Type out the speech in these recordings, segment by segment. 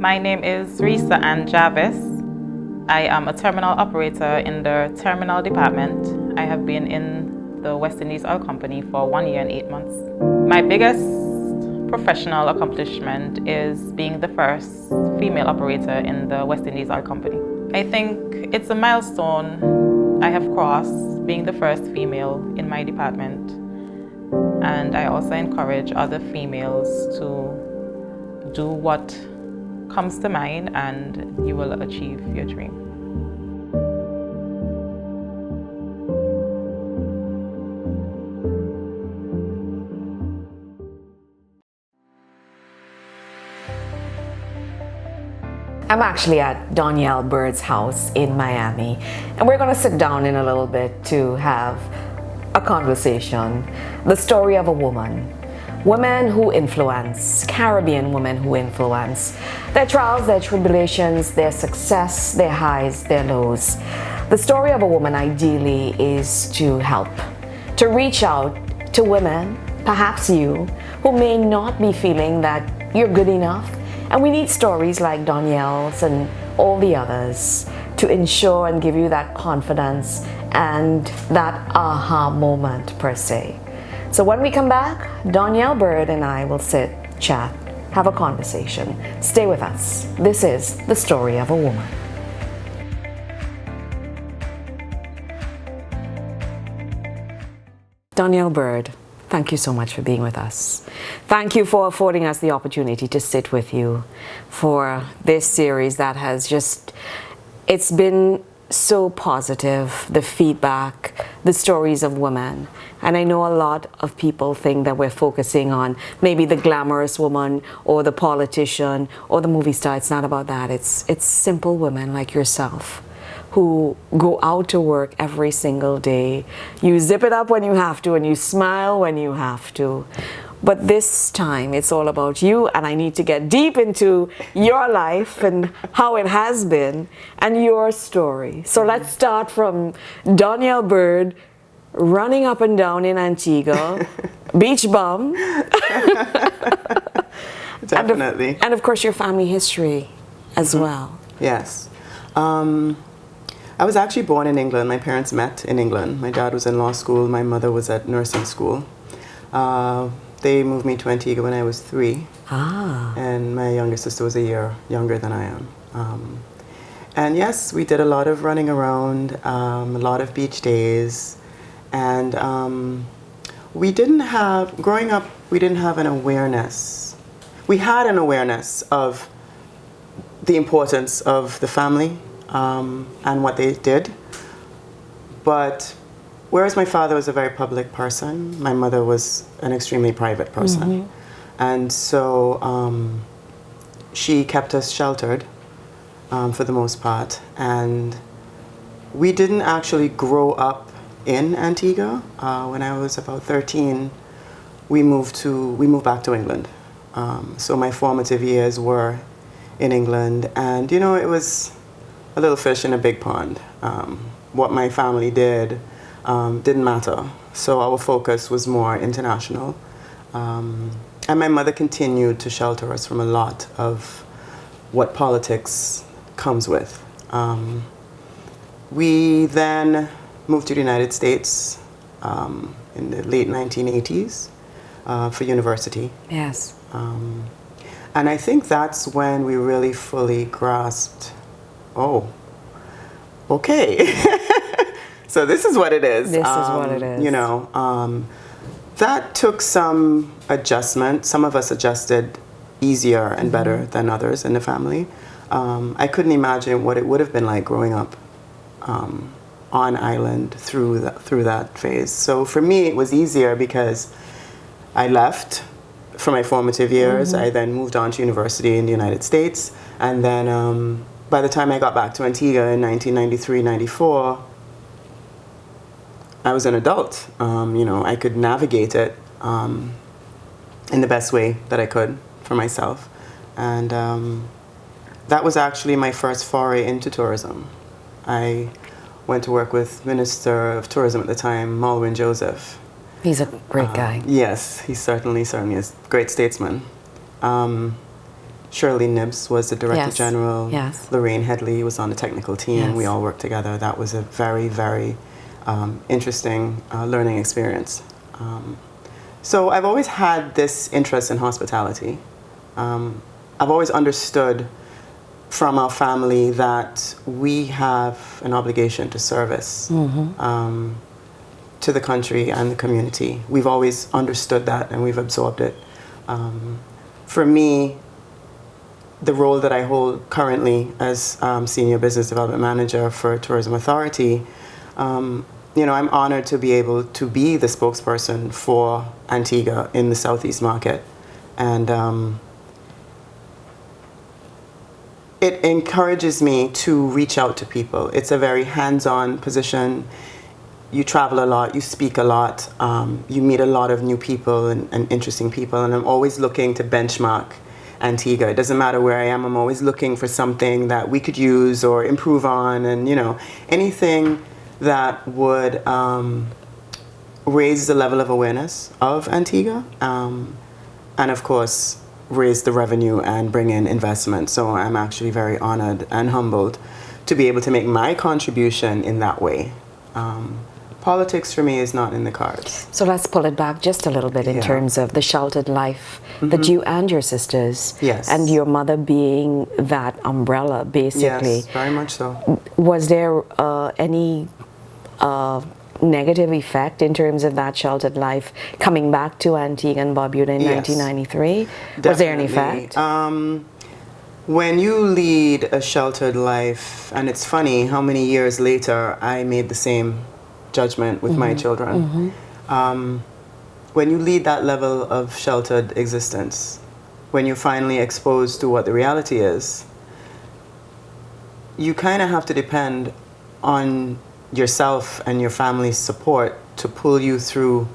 My name is Risa Ann Jarvis. I am a terminal operator in the terminal department. I have been in the West Indies Oil Company for 1 year and 8 months. My biggest professional accomplishment is being the first female operator in the West Indies Oil Company. I think it's a milestone I have crossed, being the first female in my department. And I also encourage other females to do what comes to mind, and you will achieve your dream. I'm actually at Donyelle Bird's house in Miami, and we're going to sit down in a little bit to have a conversation. The story of a woman. Women who influence, Caribbean women who influence, their trials, their tribulations, their success, their highs, their lows. The story of a woman ideally is to help, to reach out to women, perhaps you, who may not be feeling that you're good enough. And we need stories like Donyelle's and all the others to ensure and give you that confidence and that aha moment per se. So when we come back, Donyelle Bird and I will sit, chat, have a conversation. Stay with us. This is The Story of a Woman. Donyelle Bird, thank you so much for being with us. Thank you for affording us the opportunity to sit with you for this series that has it's been so positive, the feedback, the stories of women. And I know a lot of people think that we're focusing on maybe the glamorous woman or the politician or the movie star. It's not about that. It's simple women like yourself who go out to work every single day. You zip it up when you have to and you smile when you have to. But this time it's all about you, and I need to get deep into your life and how it has been and your story. So let's start from Donyelle Bird running up and down in Antigua, beach bum. Definitely. And of course your family history as well. Yes. I was actually born in England. My parents met in England. My dad was in law school. My mother was at nursing school. They moved me to Antigua when I was 3. And my younger sister was a year younger than I am. And yes, we did a lot of running around, a lot of beach days. And growing up, we didn't have an awareness. We had an awareness of the importance of the family and what they did. But whereas my father was a very public person, my mother was an extremely private person. Mm-hmm. And so she kept us sheltered for the most part. And we didn't actually grow up in Antigua. When I was about 13, we moved back to England. So my formative years were in England. And, you know, it was a little fish in a big pond. What my family did didn't matter. So our focus was more international. And my mother continued to shelter us from a lot of what politics comes with. We then moved to the United States in the late 1980s for university. Yes. And I think that's when we really fully grasped, oh, okay. So this is what it is. This is what it is. You know, that took some adjustment. Some of us adjusted easier and better than others in the family. I couldn't imagine what it would have been like growing up on island through that phase. So for me, it was easier because I left for my formative years. Mm-hmm. I then moved on to university in the United States. And then by the time I got back to Antigua in 1993, 94, I was an adult. You know, I could navigate it in the best way that I could for myself. And that was actually my first foray into tourism. I went to work with Minister of Tourism at the time, Malwin Joseph. He's a great guy. Yes, he certainly is a great statesman. Shirley Nibbs was the Director Yes. General. Yes. Lorraine Headley was on the technical team. Yes. We all worked together. That was a very, very interesting learning experience. So I've always had this interest in hospitality. I've always understood from our family that we have an obligation to service to the country and the community. We've always understood that and we've absorbed it. For me, the role that I hold currently as Senior Business Development Manager for Tourism Authority, you know, I'm honored to be able to be the spokesperson for Antigua in the Southeast market. And it encourages me to reach out to people. It's a very hands-on position. You travel a lot, you speak a lot, you meet a lot of new people and interesting people, and I'm always looking to benchmark Antigua. It doesn't matter where I am, I'm always looking for something that we could use or improve on, and you know, anything that would raise the level of awareness of Antigua, and of course, raise the revenue and bring in investment. So I'm actually very honored and humbled to be able to make my contribution in that way. Politics for me is not in the cards. So let's pull it back just a little bit in terms of the sheltered life that you and your sisters, Yes. and your mother being that umbrella, basically. Yes, very much so. Was there any negative effect in terms of that sheltered life coming back to Antigua and Barbuda in Yes. 1993? Was there an Definitely. effect? When you lead a sheltered life, and it's funny how many years later I made the same judgment with my children. When you lead that level of sheltered existence, when you're finally exposed to what the reality is, you kind of have to depend on yourself and your family's support to pull you through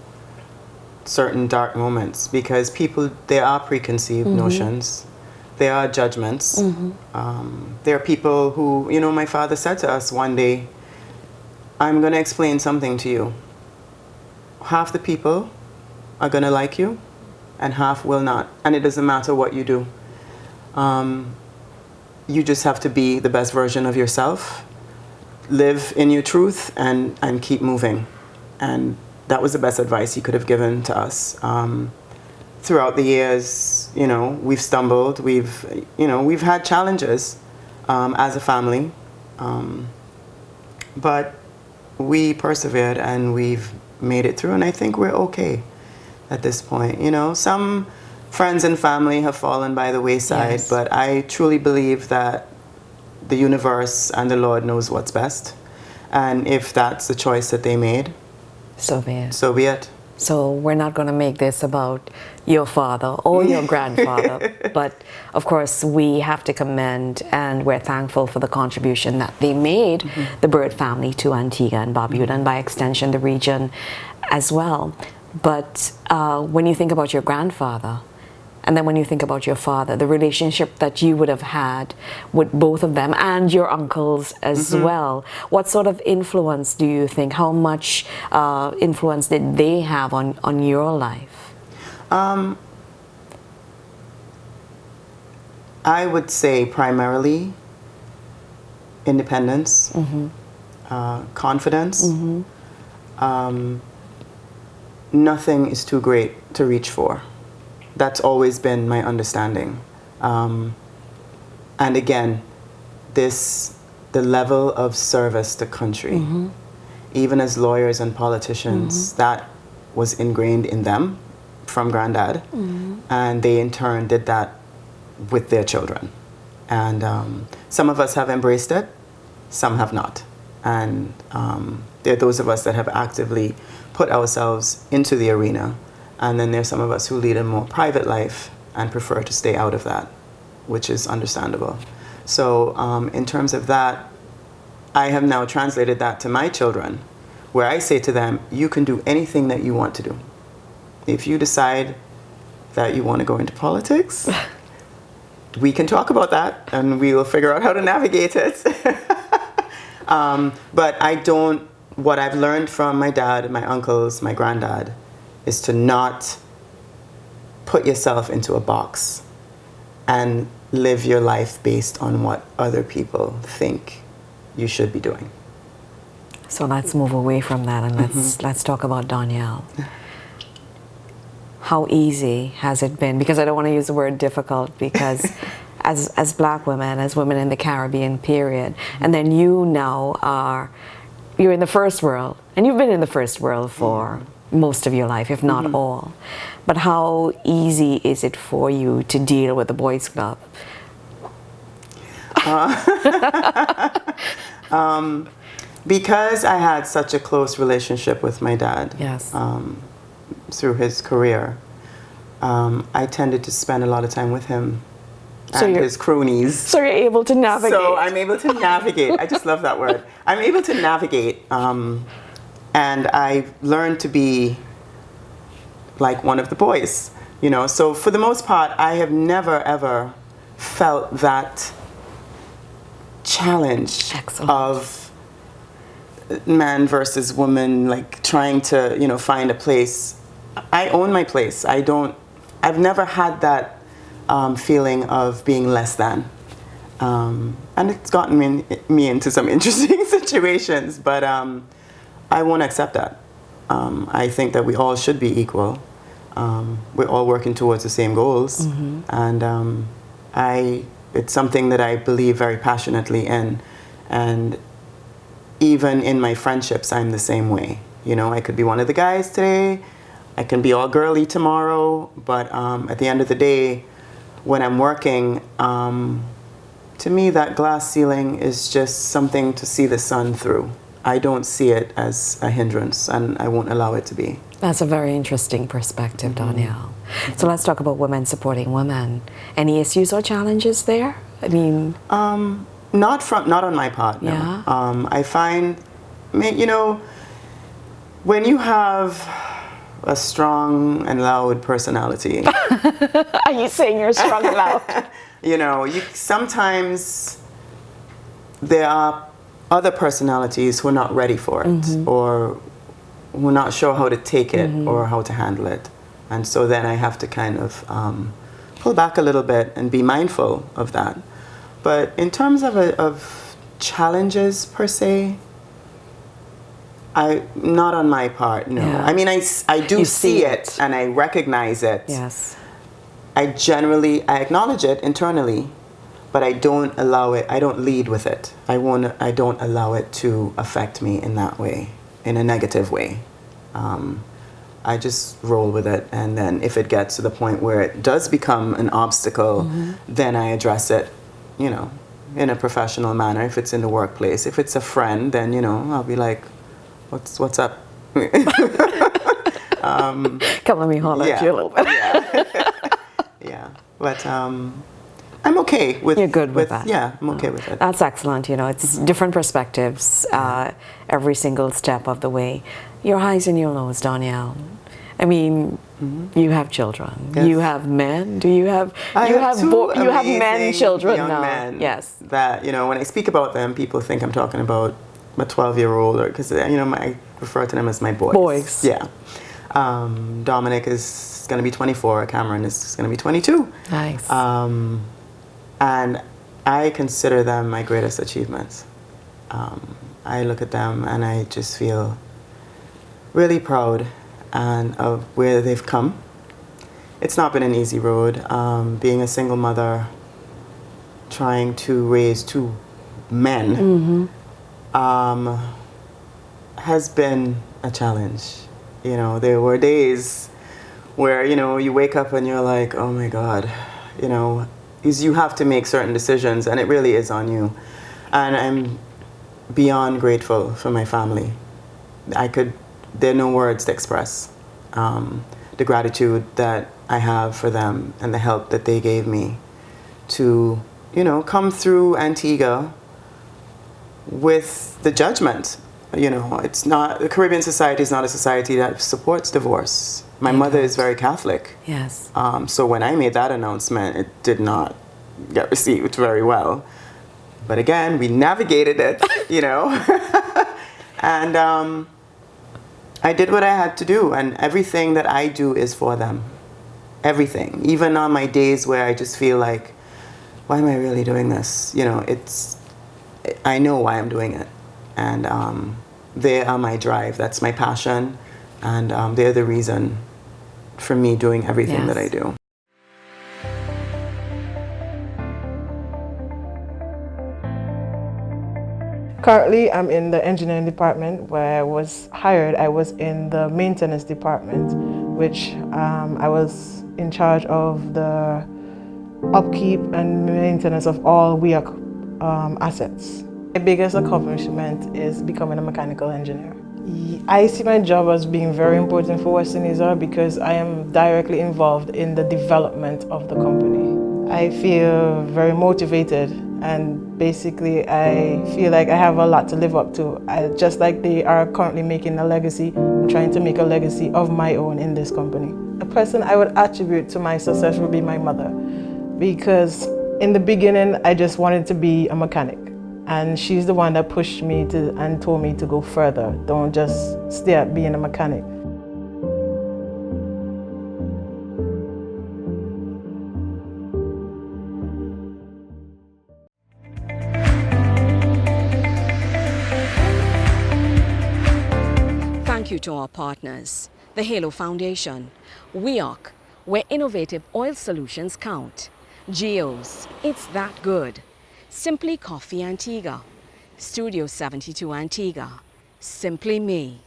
certain dark moments, because people, there are preconceived notions, there are judgments. There are people who, you know, my father said to us one day, I'm going to explain something to you. Half the people are going to like you and half will not. And it doesn't matter what you do. You just have to be the best version of yourself, live in your truth, and keep moving. And that was the best advice he could have given to us. Throughout the years, you know, we've stumbled, we've had challenges as a family. But we persevered and we've made it through, and I think we're okay at this point. You know, some friends and family have fallen by the wayside, Yes. but I truly believe that the universe and the Lord knows what's best. And if that's the choice that they made, So be it. so be it. So we're not going to make this about your father or your grandfather, but of course we have to commend, and we're thankful for the contribution that they made, the Bird family, to Antigua and Barbuda, and by extension the region as well. But when you think about your grandfather, and then when you think about your father, the relationship that you would have had with both of them and your uncles as well, what sort of influence do you think, how much influence did they have on your life? I would say primarily independence, confidence. Nothing is too great to reach for. That's always been my understanding. And again, the level of service to country, even as lawyers and politicians, that was ingrained in them from Granddad. And they in turn did that with their children. And some of us have embraced it, some have not. And there are those of us that have actively put ourselves into the arena. And then there's some of us who lead a more private life and prefer to stay out of that, which is understandable. So in terms of that, I have now translated that to my children, where I say to them, you can do anything that you want to do. If you decide that you want to go into politics, we can talk about that and we will figure out how to navigate it. But what I've learned from my dad, my uncles, my granddad, is to not put yourself into a box and live your life based on what other people think you should be doing. So let's move away from that and let's talk about Donyelle. How easy has it been? Because I don't want to use the word difficult, because as black women, as women in the Caribbean period, and then you now you're in the first world, and you've been in the first world for most of your life, if not all. But how easy is it for you to deal with the boys' club? Because I had such a close relationship with my dad, Yes. through his career, I tended to spend a lot of time with him and his cronies. So you're able to navigate. So I'm able to navigate. I just love that word. I'm able to navigate, and I learned to be like one of the boys, you know. So for the most part, I have never ever felt that challenge of man versus woman, like trying to, you know, find a place. I own my place. I've never had that feeling of being less than. And it's gotten me into some interesting situations, but I won't accept that. I think that we all should be equal. We're all working towards the same goals. And it's something that I believe very passionately in. And even in my friendships, I'm the same way. You know, I could be one of the guys today, I can be all girly tomorrow, but at the end of the day, when I'm working, to me, that glass ceiling is just something to see the sun through. I don't see it as a hindrance, and I won't allow it to be. That's a very interesting perspective, Donyelle. So let's talk about women supporting women. Any issues or challenges there? I mean... Not on my part, no. Yeah. I find, you know, when you have a strong and loud personality... Are you saying you're strong and loud? You know, sometimes there are other personalities who are not ready for it, or who are not sure how to take it or how to handle it. And so then I have to kind of pull back a little bit and be mindful of that. But in terms of challenges per se, not on my part, no. Yeah. I mean, I do see it and I recognize it. Yes. I acknowledge it internally, but I don't allow it, I don't lead with it. I don't allow it to affect me in that way, in a negative way. I just roll with it, and then if it gets to the point where it does become an obstacle, then I address it, you know, in a professional manner. If it's in the workplace, if it's a friend, then, you know, I'll be like, what's up? Come let me holler at you a little bit. Yeah, but I'm okay with... You're good with that. Yeah, I'm okay with it. That's excellent. You know, it's different perspectives every single step of the way. Your highs and your lows, Donyelle. I mean, you have children. Yes. You have men. Do you have? You have men, children young now. Men. Yes. That, you know, when I speak about them, people think I'm talking about a 12-year-old, or because, you know, I refer to them as my boys. Boys. Yeah. Dominic is going to be 24. Cameron is going to be 22. Nice. And I consider them my greatest achievements. I look at them and I just feel really proud of where they've come. It's not been an easy road. Being a single mother, trying to raise two men, has been a challenge. You know, there were days where, you know, you wake up and you're like, oh my God, you know, you have to make certain decisions, and it really is on you. And I'm beyond grateful for my family. There are no words to express the gratitude that I have for them and the help that they gave me to, you know, come through Antigua with the judgment. You know, the Caribbean society is not a society that supports divorce. My mother is very Catholic. Yes. So when I made that announcement, it did not get received very well. But again, we navigated it, you know. And I did what I had to do, and everything that I do is for them. Everything. Even on my days where I just feel like why am I really doing this? You know, I know why I'm doing it. And they are my drive. That's my passion. And they're the reason for me doing everything that I do. Currently, I'm in the engineering department where I was hired. I was in the maintenance department, which I was in charge of the upkeep and maintenance of all WEOC assets. My biggest accomplishment is becoming a mechanical engineer. I see my job as being very important for Western Israel because I am directly involved in the development of the company. I feel very motivated, and basically I feel like I have a lot to live up to. Just like they are currently making a legacy, I'm trying to make a legacy of my own in this company. The person I would attribute to my success would be my mother, because in the beginning I just wanted to be a mechanic, and she's the one that pushed me to and told me to go further. Don't just stay at being a mechanic. Thank you to our partners, the Halo Foundation, WEOC, where innovative oil solutions count, Geos, It's That Good, Simply Coffee Antigua, Studio 72 Antigua, Simply Me,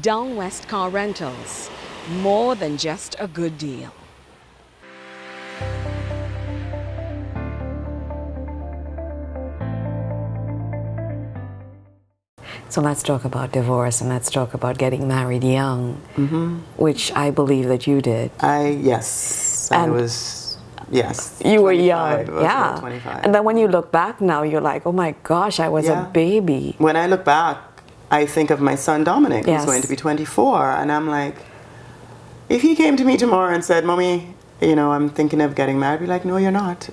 Down West Car Rentals, more than just a good deal. So let's talk about divorce, and let's talk about getting married young, which I believe that you did. Yes. And I was, yes. You were 25. young, I was yeah. about 25. And then when you look back now, you're like, oh my gosh, I was a baby. When I look back, I think of my son Dominic, who's Yes. going to be 24, and I'm like, if he came to me tomorrow and said, Mommy, you know, I'm thinking of getting married, I'd be like, no, you're not.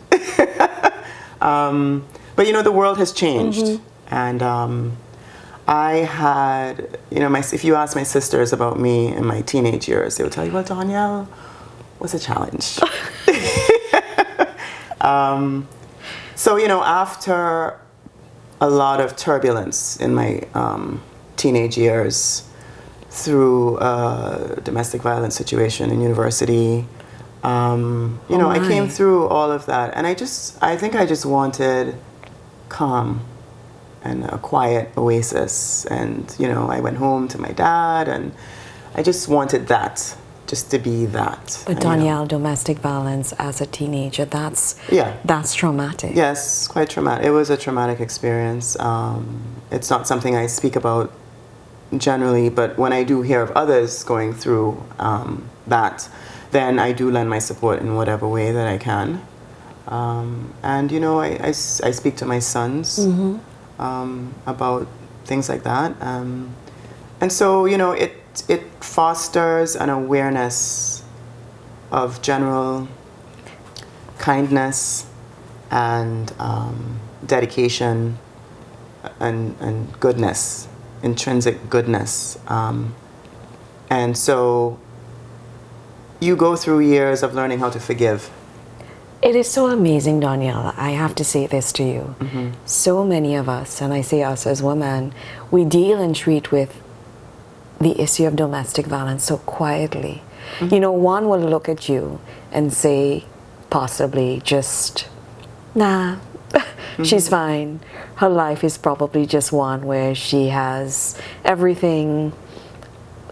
But you know, the world has changed, and I had, you know, if you ask my sisters about me in my teenage years, they would tell you, well, Donyelle was a challenge. So, you know, after a lot of turbulence in my teenage years, through a domestic violence situation in university, you know, I came through all of that, and I think I just wanted calm and a quiet oasis. And, you know, I went home to my dad, and I just wanted that, just to be that. But Donyelle, domestic violence as a teenager, that's traumatic. Yes, quite traumatic. It was a traumatic experience. It's not something I speak about generally, but when I do hear of others going through that, then I do lend my support in whatever way that I can. And, you know, I speak to my sons about things like that. And so, you know, it fosters an awareness of general kindness and dedication and goodness, intrinsic goodness. And so you go through years of learning how to forgive. It is so amazing, Donyelle. I have to say this to you. So many of us, and I say us as women, we deal and treat with the issue of domestic violence so quietly. You know, one will look at you and say, possibly just, nah, she's fine. Her life is probably just one where she has everything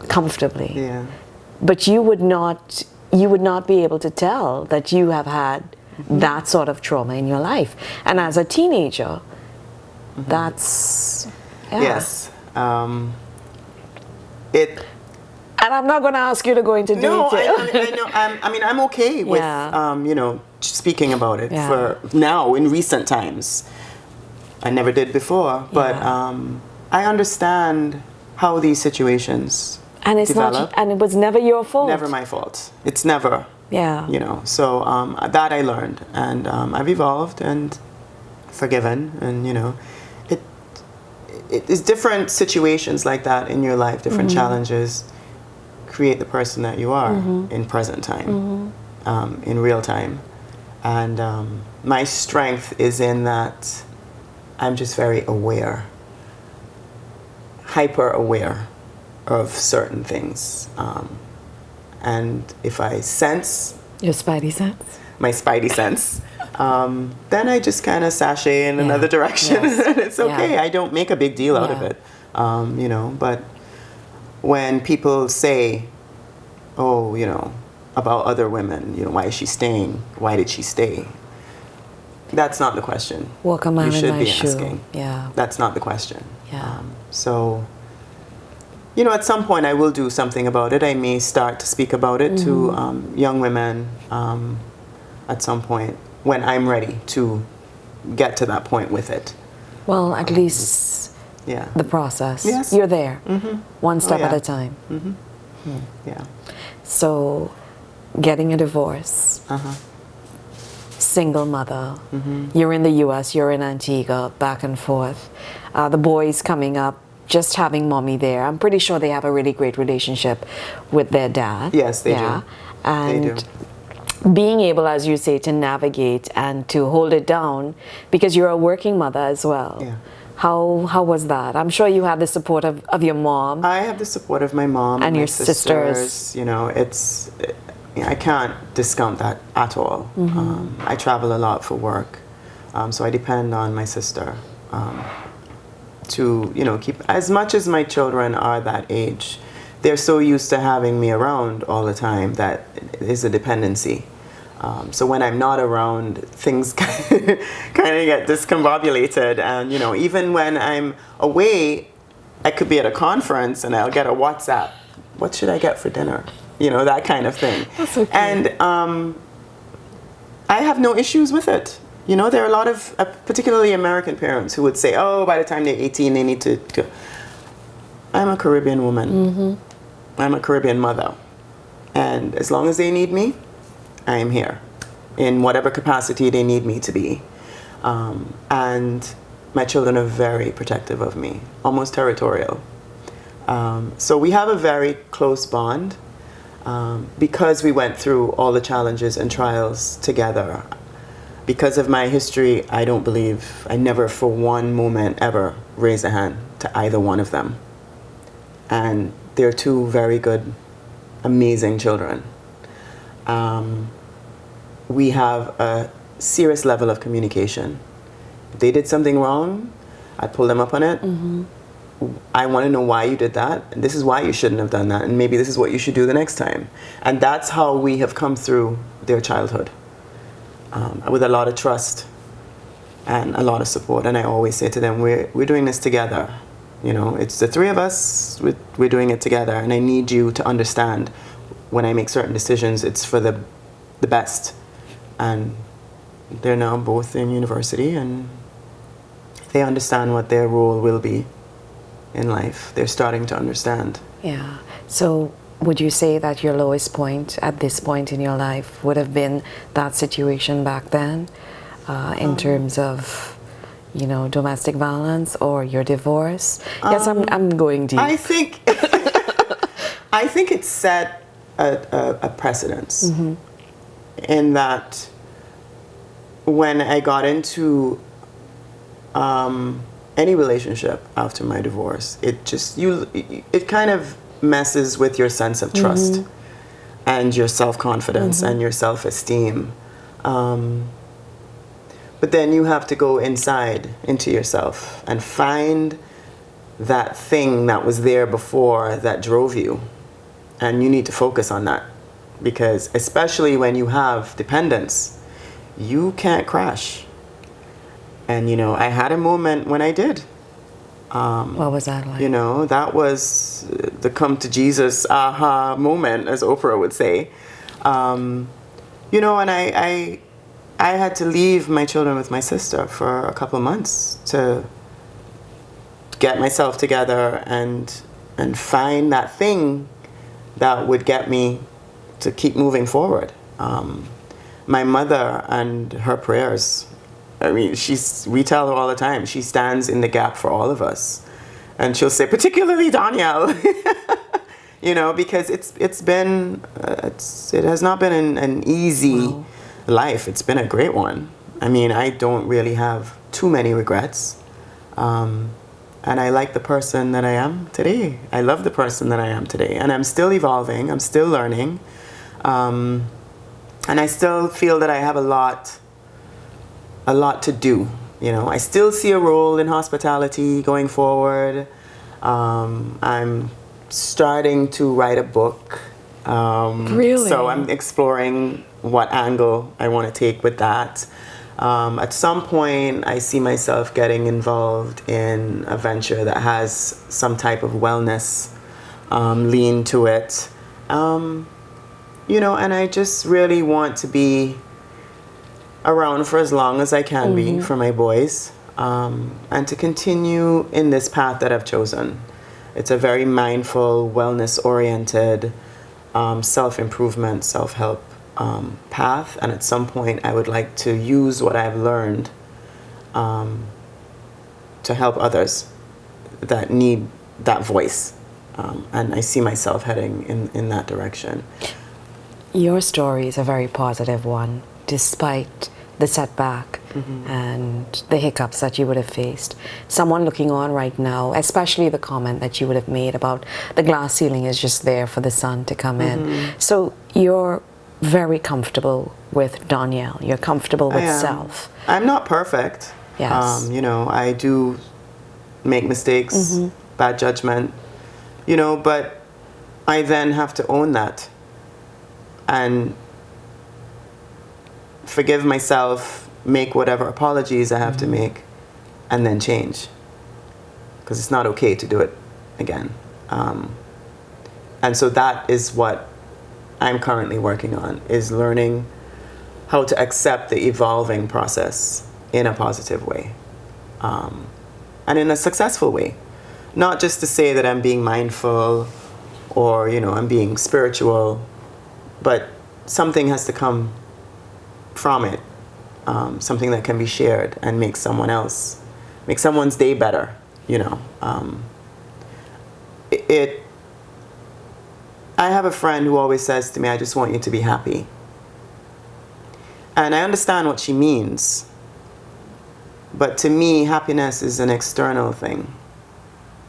comfortably. Yeah. But you would not be able to tell that you have had that sort of trauma in your life. And as a teenager, that's, Yes. And I'm not going to ask you to go into detail. I know. I mean, I'm okay with, you know, speaking about it for now, in recent times. I never did before, but I understand how these situations and it's develop. not, and it was never your fault. Never my fault. It's never. Yeah. You know, so that I learned, and I've evolved and forgiven, and you know, it is different situations like that in your life, different challenges create the person that you are in present time, in real time. And my strength is in that I'm just very aware, hyper aware of certain things. And if I sense Your spidey sense? my spidey sense, then I just kind of sashay in another direction. Yes. And it's okay. Yeah. I don't make a big deal out of Yeah. it, you know. But when people say, oh, you know, about other women, you know, why is she staying? Why did she stay? That's not the question. Walk a mile You in should my be shoe. asking. Yeah. That's not the question. Yeah. So, you know, at some point I will do something about it. I may start to speak about it to young women at some point when I'm ready to get to that point with it. Well, at least Yeah. the process. Yes. You're there. One step yeah. at a time. Yeah. So, getting a divorce, Uh-huh. single mother, you're in the US, you're in Antigua, back and forth. The boys coming up, just having mommy there. I'm pretty sure they have a really great relationship with their dad. Yes, they do. And They do. being able, as you say, to navigate and to hold it down, because you're a working mother as well. Yeah. How was that? I'm sure you had the support of your mom. I have the support of my mom And my your sisters. You know, I can't discount that at all. I travel a lot for work, so I depend on my sister to, you know, keep, as much as my children are that age, they're so used to having me around all the time that it is a dependency. So when I'm not around, things kind of get discombobulated. And, you know, even when I'm away, I could be at a conference and I'll get a WhatsApp. What should I get for dinner? You know, that kind of thing. That's so cute. And I have no issues with it. You know, there are a lot of, particularly American parents who would say, oh, by the time they're 18, they need to go. I'm a Caribbean woman. I'm a Caribbean mother. And as long as they need me, I am here in whatever capacity they need me to be. And my children are very protective of me, almost territorial. So we have a very close bond because we went through all the challenges and trials together. Because of my history, I never for one moment ever raised a hand to either one of them. And they're two very good, amazing children. We have a serious level of communication. If they did something wrong, I'd pull them up on it. I want to know why you did that. And this is why you shouldn't have done that. And maybe this is what you should do the next time. And that's how we have come through their childhood. With a lot of trust and a lot of support. And I always say to them, we're doing this together. You know, it's the three of us, we're doing it together. And I need you to understand when I make certain decisions, it's for the best. And they're now both in university and they understand what their role will be in life. They're starting to understand. Yeah. So would you say that your lowest point at this point in your life would have been that situation back then in terms of, you know, domestic violence or your divorce? Yes, I'm going deep. I think I think it set a precedence in that when I got into any relationship after my divorce, it kind of messes with your sense of trust and your self-confidence and your self-esteem. But then you have to go inside into yourself and find that thing that was there before that drove you. And you need to focus on that, because especially when you have dependence, you can't crash. And, you know, I had a moment when I did. What was that like? You know, that was the come to Jesus aha moment, as Oprah would say. You know, and I had to leave my children with my sister for a couple of months to get myself together and find that thing that would get me to keep moving forward. My mother and her prayers, I mean, we tell her all the time, she stands in the gap for all of us. And she'll say, particularly Donyelle, you know, because it has not been an easy life. It's been a great one. I mean, I don't really have too many regrets. And I like the person that I am today. I love the person that I am today. And I'm still evolving. I'm still learning. And I still feel that I have a lot to do. You know, I still see a role in hospitality going forward. I'm starting to write a book. Really? So I'm exploring what angle I want to take with that. At some point, I see myself getting involved in a venture that has some type of wellness lean to it. You know, and I just really want to be around for as long as I can be for my boys, and to continue in this path that I've chosen. It's a very mindful, wellness-oriented, self-improvement, self-help path, and at some point I would like to use what I've learned to help others that need that voice, and I see myself heading in that direction. Your story is a very positive one, despite the setback and the hiccups that you would have faced. Someone looking on right now, especially the comment that you would have made about the glass ceiling is just there for the sun to come in. So you're very comfortable with Donyelle. You're comfortable with self. I'm not perfect. Yes. You know, I do make mistakes, bad judgment, you know, but I then have to own that and forgive myself, make whatever apologies I have to make, and then change. Because it's not okay to do it again. And so that is what I'm currently working on, is learning how to accept the evolving process in a positive way, and in a successful way. Not just to say that I'm being mindful or, you know, I'm being spiritual, but something has to come from it, something that can be shared and make someone's day better, you know. I have a friend who always says to me, I just want you to be happy. And I understand what she means, but to me, happiness is an external thing.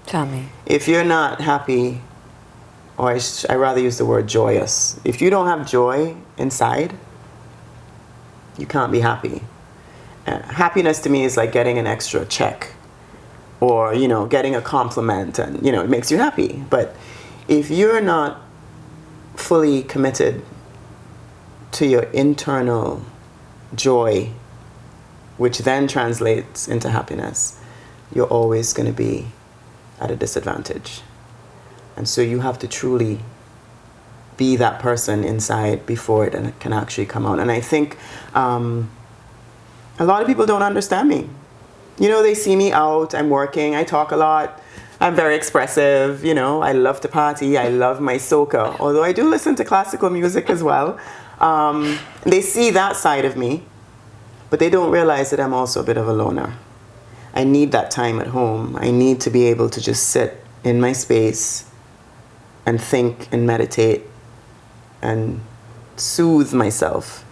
Tell me. If you're not happy, or I rather use the word joyous, if you don't have joy inside, you can't be happy. Happiness to me is like getting an extra check, or, you know, getting a compliment, and, you know, it makes you happy. But if you're not fully committed to your internal joy, which then translates into happiness, you're always going to be at a disadvantage. And so you have to truly be that person inside before it can actually come out. And I think a lot of people don't understand me. You know, they see me out, I'm working, I talk a lot, I'm very expressive, you know, I love to party, I love my soca, although I do listen to classical music as well. They see that side of me, but they don't realize that I'm also a bit of a loner. I need that time at home. I need to be able to just sit in my space and think and meditate and soothe myself.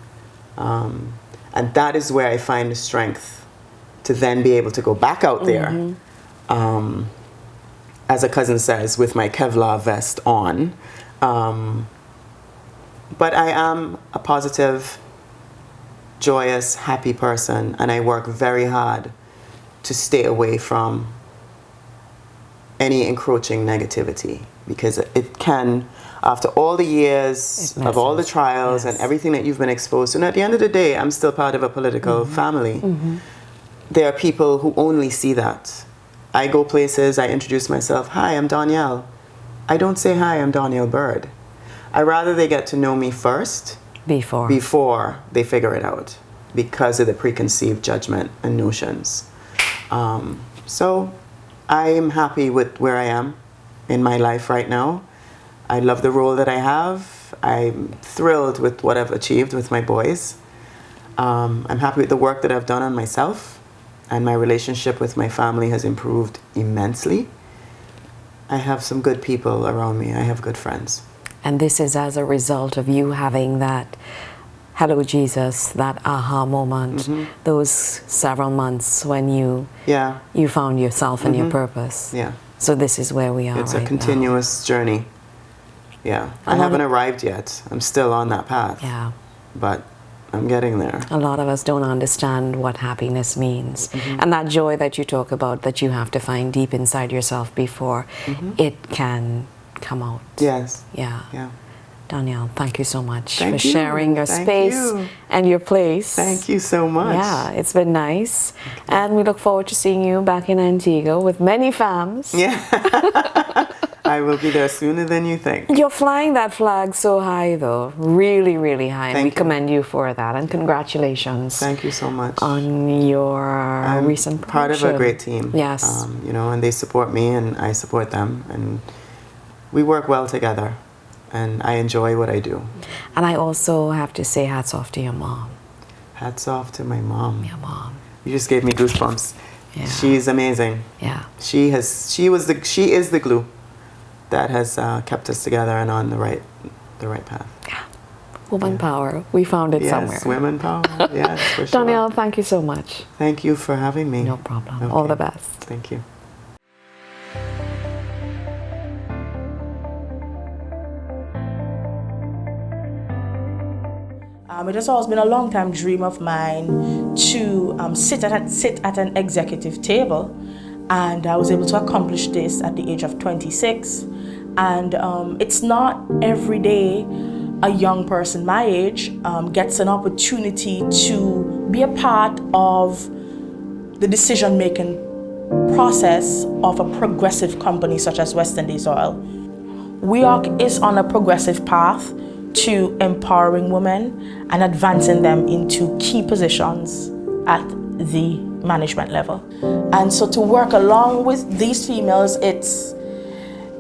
And that is where I find the strength to then be able to go back out there, as a cousin says, with my Kevlar vest on. But I am a positive, joyous, happy person, and I work very hard to stay away from any encroaching negativity, because it can, after all the years of all the trials and everything that you've been exposed to, and at the end of the day, I'm still part of a political family. There are people who only see that. I go places, I introduce myself, hi, I'm Donyelle. I don't say, hi, I'm Donyelle Bird. I rather they get to know me first before they figure it out, because of the preconceived judgment and notions. So I am happy with where I am in my life right now. I love the role that I have. I'm thrilled with what I've achieved with my boys. I'm happy with the work that I've done on myself, and my relationship with my family has improved immensely. I have some good people around me. I have good friends. And this is as a result of you having hello Jesus, that aha moment, those several months when you found yourself and your purpose. Yeah. So this is where we are. It's right a continuous journey. Yeah. I haven't arrived yet. I'm still on that path. Yeah. But I'm getting there. A lot of us don't understand what happiness means. And that joy that you talk about, that you have to find deep inside yourself before it can come out. Yes. Yeah. Yeah. Donyelle, thank you so much Thank for you. sharing your Thank space you. and your place. Thank you so much. Yeah, it's been nice. And we look forward to seeing you back in Antigua with many fams. Yeah. I will be there sooner than you think. You're flying that flag so high, though. Really, really high. And we commend you for that. And congratulations. Thank you so much. On your recent promotion. Part of a great team. Yes. You know, and they support me and I support them. And we work well together. And I enjoy what I do. And I also have to say hats off to your mom. Hats off to my mom. Your mom. You just gave me goosebumps. Yeah. She's amazing. Yeah. She is the glue that has kept us together and on the right path. Yeah. Woman power. We found it somewhere. Yes, women power. Yes, for sure. Donyelle, thank you so much. Thank you for having me. No problem. Okay. All the best. Thank you. It has always been a long-time dream of mine to sit at an executive table, and I was able to accomplish this at the age of 26. And it's not every day a young person my age gets an opportunity to be a part of the decision-making process of a progressive company such as West Indies Oil. WEOC is on a progressive path to empowering women and advancing them into key positions at the management level. And so to work along with these females, it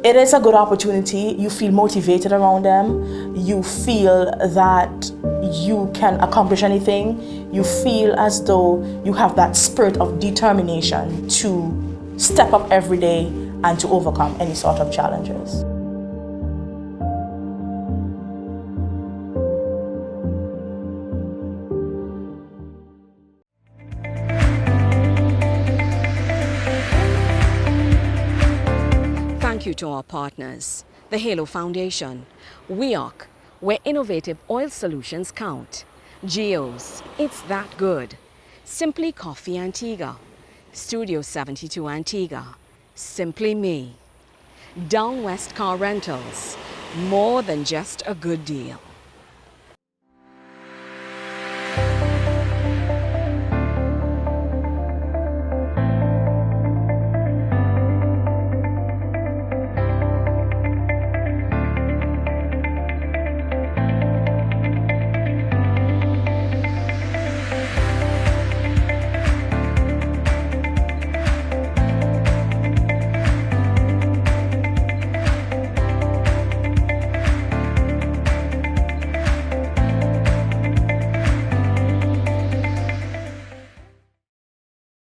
is a good opportunity. You feel motivated around them. You feel that you can accomplish anything. You feel as though you have that spirit of determination to step up every day and to overcome any sort of challenges. Thank you to our partners, the Halo Foundation, WEOC, where innovative oil solutions count, Geo's, It's That Good, Simply Coffee Antigua, Studio 72 Antigua, Simply Me, Down West Car Rentals, more than just a good deal.